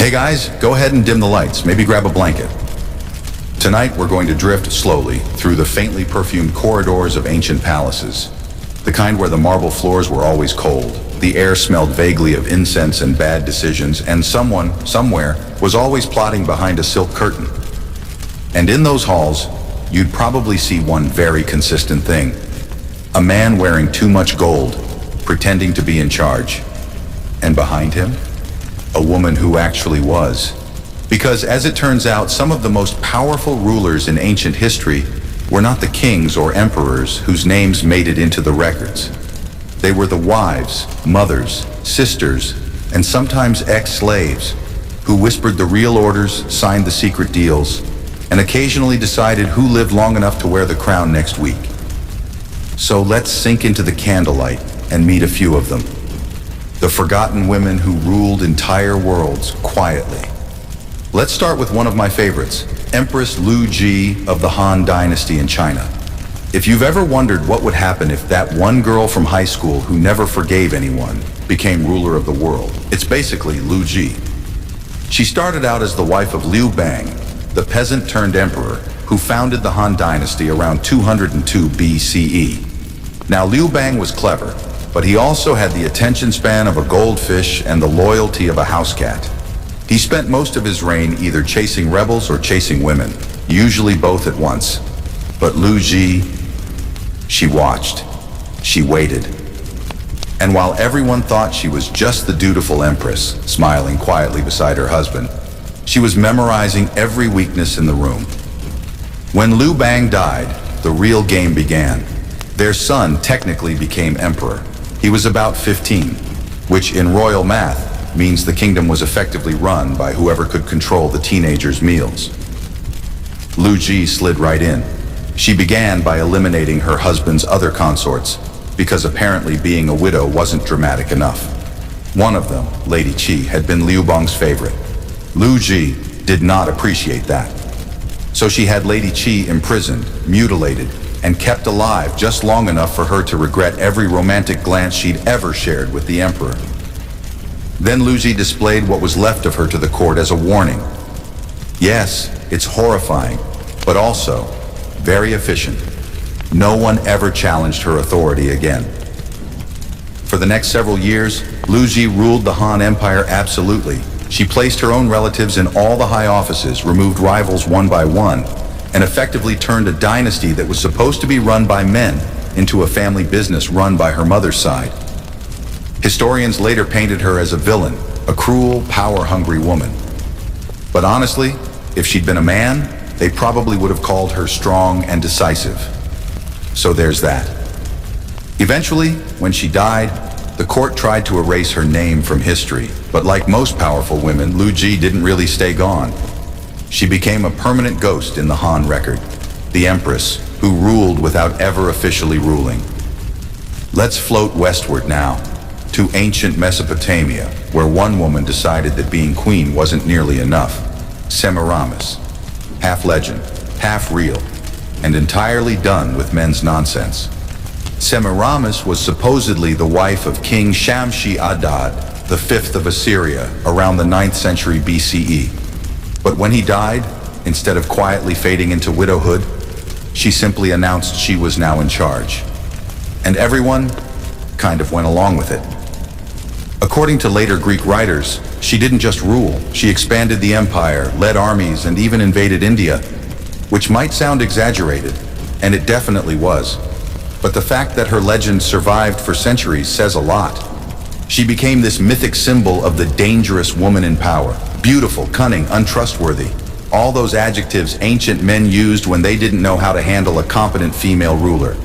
Hey guys, go ahead and dim the lights, maybe grab a blanket. Tonight we're going to drift slowly through the faintly perfumed corridors of ancient palaces, the kind where the marble floors were always cold, the air smelled vaguely of incense and bad decisions, and someone, somewhere, was always plotting behind a silk curtain. And in those halls, you'd probably see one very consistent thing. A man wearing too much gold, pretending to be in charge. And behind him, a woman who actually was. Because as it turns out, some of the most powerful rulers in ancient history were not the kings or emperors whose names made it into the records. They were the wives, mothers, sisters, and sometimes ex-slaves who whispered the real orders, signed the secret deals, and occasionally decided who lived long enough to wear the crown next week. So let's sink into the candlelight and meet a few of them. The forgotten women who ruled entire worlds quietly. Let's start with one of my favorites, Empress Lü Zhi of the Han Dynasty in China. If you've ever wondered what would happen if that one girl from high school who never forgave anyone became ruler of the world, it's basically Lü Zhi. She started out as the wife of Liu Bang, the peasant turned emperor who founded the Han Dynasty around 202 BCE. Now Liu Bang was clever, but he also had the attention span of a goldfish and the loyalty of a house cat. He spent most of his reign either chasing rebels or chasing women, usually both at once. But Lü Zhi, she watched, she waited. And while everyone thought she was just the dutiful empress, smiling quietly beside her husband, she was memorizing every weakness in the room. When Liu Bang died, the real game began. Their son technically became emperor. He was about 15, which in royal math means the kingdom was effectively run by whoever could control the teenagers' meals. Lü Zhi slid right in. She began by eliminating her husband's other consorts, because apparently being a widow wasn't dramatic enough. One of them, Lady Qi, had been Liu Bang's favorite. Lü Zhi did not appreciate that. So she had Lady Qi imprisoned, mutilated, and kept alive just long enough for her to regret every romantic glance she'd ever shared with the emperor. Then Lü Zhi displayed what was left of her to the court as a warning. Yes, it's horrifying, but also very efficient. No one ever challenged her authority again. For the next several years, Lü Zhi ruled the Han Empire absolutely. She placed her own relatives in all the high offices, removed rivals one by one, and effectively turned a dynasty that was supposed to be run by men into a family business run by her mother's side. Historians later painted her as a villain, a cruel, power-hungry woman. But honestly, if she'd been a man, they probably would have called her strong and decisive. So there's that. Eventually, when she died, the court tried to erase her name from history, but like most powerful women, Lü Zhi didn't really stay gone. She became a permanent ghost in the Han record, the Empress, who ruled without ever officially ruling. Let's float westward now, to ancient Mesopotamia, where one woman decided that being queen wasn't nearly enough. Semiramis, half legend, half real, and entirely done with men's nonsense. Semiramis was supposedly the wife of King Shamshi-Adad, the fifth of Assyria, around the 9th century BCE. But when he died, instead of quietly fading into widowhood, she simply announced she was now in charge. And everyone kind of went along with it. According to later Greek writers, she didn't just rule, she expanded the empire, led armies, and even invaded India, which might sound exaggerated, and it definitely was. But the fact that her legend survived for centuries says a lot. She became this mythic symbol of the dangerous woman in power. Beautiful, cunning, untrustworthy. All those adjectives ancient men used when they didn't know how to handle a competent female ruler.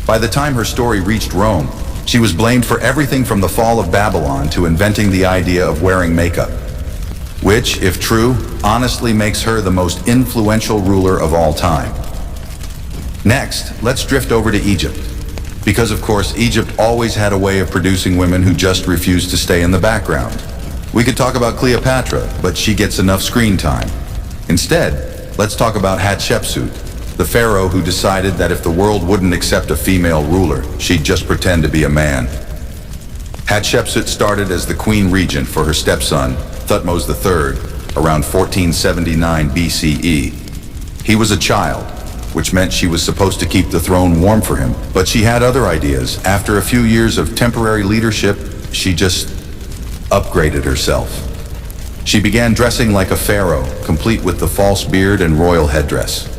By the time her story reached Rome, she was blamed for everything from the fall of Babylon to inventing the idea of wearing makeup. Which, if true, honestly makes her the most influential ruler of all time. Next, let's drift over to Egypt. Because of course, Egypt always had a way of producing women who just refused to stay in the background. We could talk about Cleopatra, but she gets enough screen time. Instead, let's talk about Hatshepsut, the pharaoh who decided that if the world wouldn't accept a female ruler, she'd just pretend to be a man. Hatshepsut started as the queen regent for her stepson, Thutmose III, around 1479 BCE. He was a child, which meant she was supposed to keep the throne warm for him, but she had other ideas. After a few years of temporary leadership, she just upgraded herself. She began dressing like a pharaoh, complete with the false beard and royal headdress.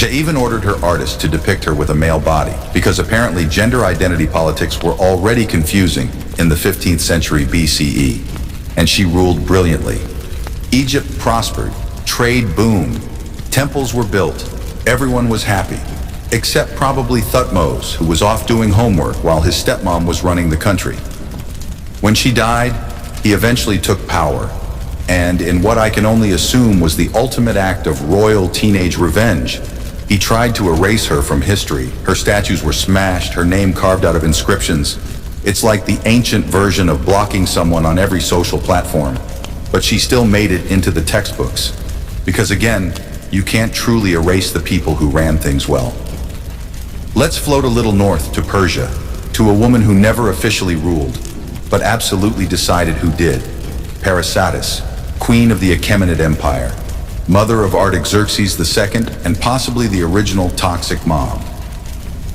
She even ordered her artist to depict her with a male body, because apparently gender identity politics were already confusing in the 15th century BCE, and she ruled brilliantly. Egypt prospered, trade boomed, temples were built, everyone was happy, except probably Thutmose, who was off doing homework while his stepmom was running the country. When she died, he eventually took power, and in what I can only assume was the ultimate act of royal teenage revenge, he tried to erase her from history. Her statues were smashed, her name carved out of inscriptions. It's like the ancient version of blocking someone on every social platform. But she still made it into the textbooks. Because again, you can't truly erase the people who ran things well. Let's float a little north to Persia, to a woman who never officially ruled, but absolutely decided who did. Parysatis, queen of the Achaemenid Empire, mother of Artaxerxes II, and possibly the original toxic mom.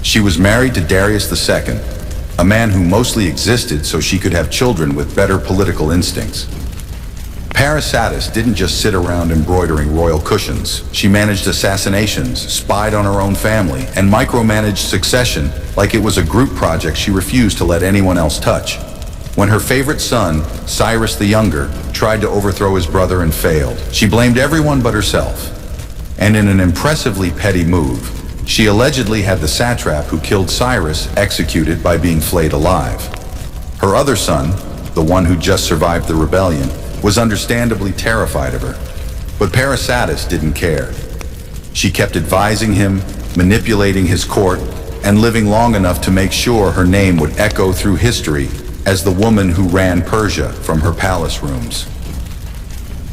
She was married to Darius II, a man who mostly existed so she could have children with better political instincts. Parysatis didn't just sit around embroidering royal cushions. She managed assassinations, spied on her own family, and micromanaged succession like it was a group project she refused to let anyone else touch. When her favorite son, Cyrus the Younger, tried to overthrow his brother and failed, she blamed everyone but herself. And in an impressively petty move, she allegedly had the satrap who killed Cyrus executed by being flayed alive. Her other son, the one who just survived the rebellion, was understandably terrified of her. But Parysatis didn't care. She kept advising him, manipulating his court, and living long enough to make sure her name would echo through history as the woman who ran Persia from her palace rooms.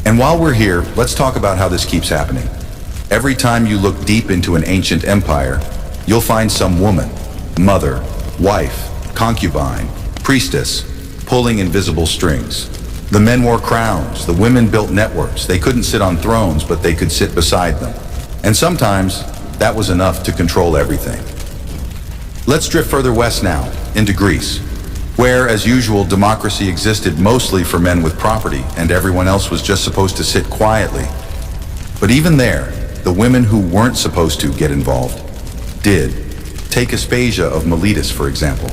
And while we're here, let's talk about how this keeps happening. Every time you look deep into an ancient empire, you'll find some woman, mother, wife, concubine, priestess, pulling invisible strings. The men wore crowns, the women built networks. They couldn't sit on thrones, but they could sit beside them. And sometimes, that was enough to control everything. Let's drift further west now, into Greece, where, as usual, democracy existed mostly for men with property, and everyone else was just supposed to sit quietly. But even there, the women who weren't supposed to get involved did. Take Aspasia of Miletus, for example.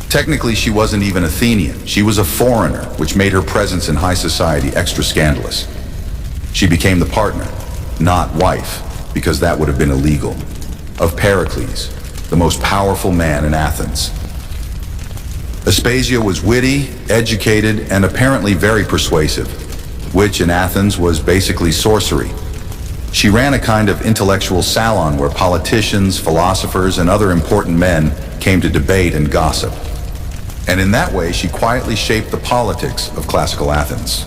Technically, she wasn't even Athenian. She was a foreigner, which made her presence in high society extra scandalous. She became the partner, not wife, because that would have been illegal, of Pericles, the most powerful man in Athens. Aspasia was witty, educated, and apparently very persuasive, which in Athens was basically sorcery. She ran a kind of intellectual salon where politicians, philosophers, and other important men came to debate and gossip. And in that way, she quietly shaped the politics of classical Athens.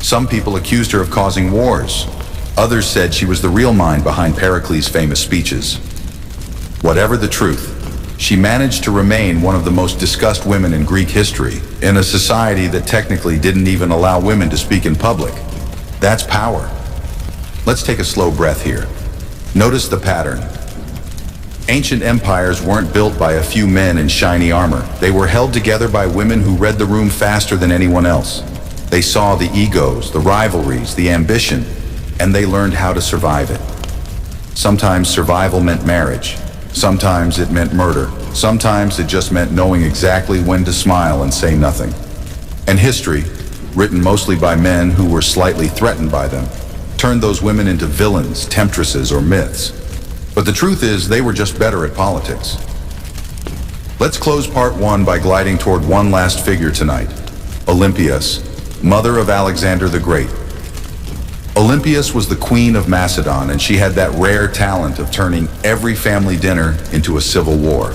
Some people accused her of causing wars. Others said she was the real mind behind Pericles' famous speeches. Whatever the truth, she managed to remain one of the most discussed women in Greek history, in a society that technically didn't even allow women to speak in public. That's power. Let's take a slow breath here. Notice the pattern. Ancient empires weren't built by a few men in shiny armor. They were held together by women who read the room faster than anyone else. They saw the egos, the rivalries, the ambition, and they learned how to survive it. Sometimes survival meant marriage. Sometimes it meant murder. Sometimes it just meant knowing exactly when to smile and say nothing. And history, written mostly by men who were slightly threatened by them, turned those women into villains, temptresses, or myths. But the truth is, they were just better at politics. Let's close part one by gliding toward one last figure tonight, Olympias, mother of Alexander the Great. Olympias was the queen of Macedon, and she had that rare talent of turning every family dinner into a civil war.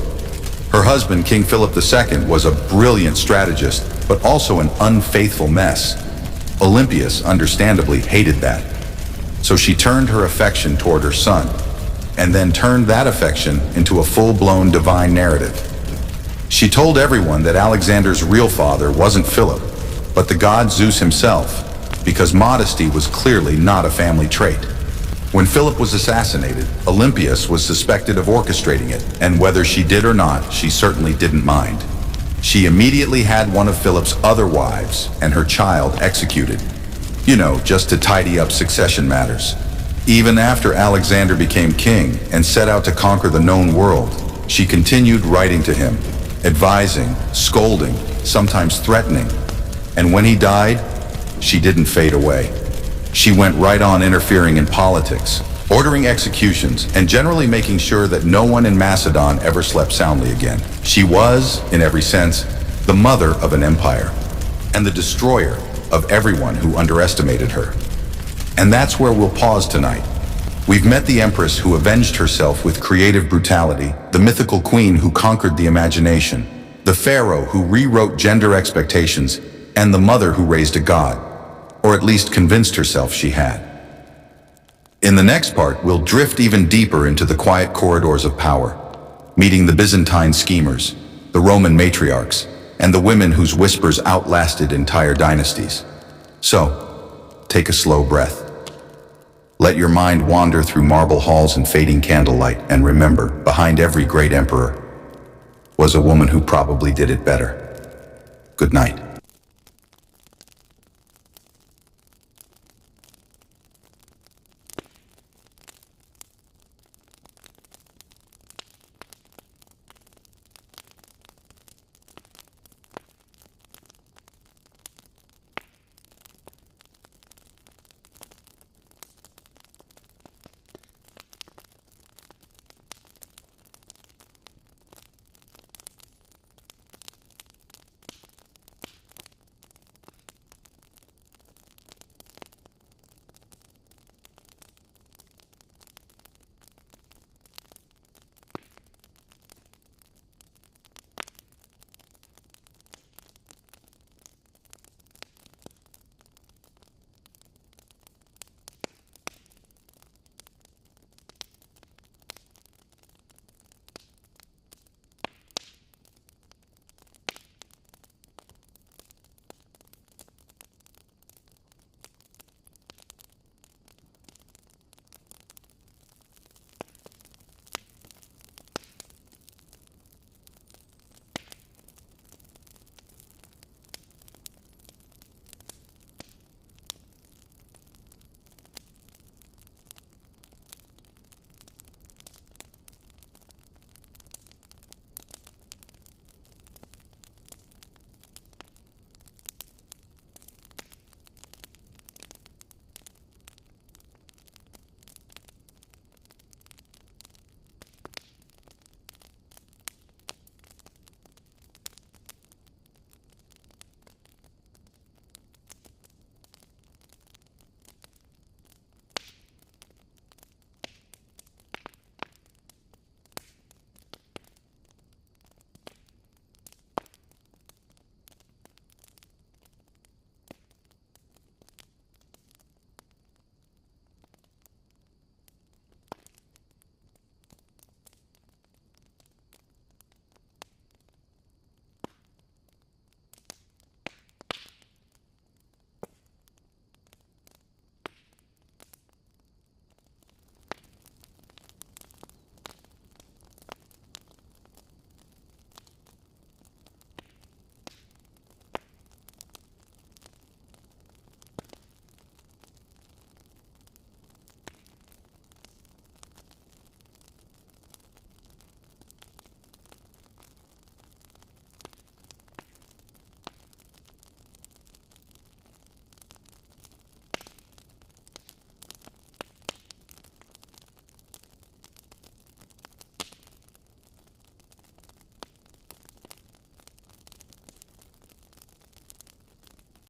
Her husband, King Philip II, was a brilliant strategist, but also an unfaithful mess. Olympias understandably hated that. So she turned her affection toward her son, and then turned that affection into a full-blown divine narrative. She told everyone that Alexander's real father wasn't Philip, but the god Zeus himself, because modesty was clearly not a family trait. When Philip was assassinated, Olympias was suspected of orchestrating it, and whether she did or not, she certainly didn't mind. She immediately had one of Philip's other wives and her child executed. You know, just to tidy up succession matters. Even after Alexander became king and set out to conquer the known world, she continued writing to him, advising, scolding, sometimes threatening. And when he died, she didn't fade away. She went right on interfering in politics, ordering executions, and generally making sure that no one in Macedon ever slept soundly again. She was, in every sense, the mother of an empire, and the destroyer of everyone who underestimated her. And that's where we'll pause tonight. We've met the Empress who avenged herself with creative brutality, the mythical queen who conquered the imagination, the pharaoh who rewrote gender expectations, and the mother who raised a god, or at least convinced herself she had. In the next part, we'll drift even deeper into the quiet corridors of power, meeting the Byzantine schemers, the Roman matriarchs, and the women whose whispers outlasted entire dynasties. So, take a slow breath. Let your mind wander through marble halls and fading candlelight, and remember, behind every great emperor was a woman who probably did it better. Good night.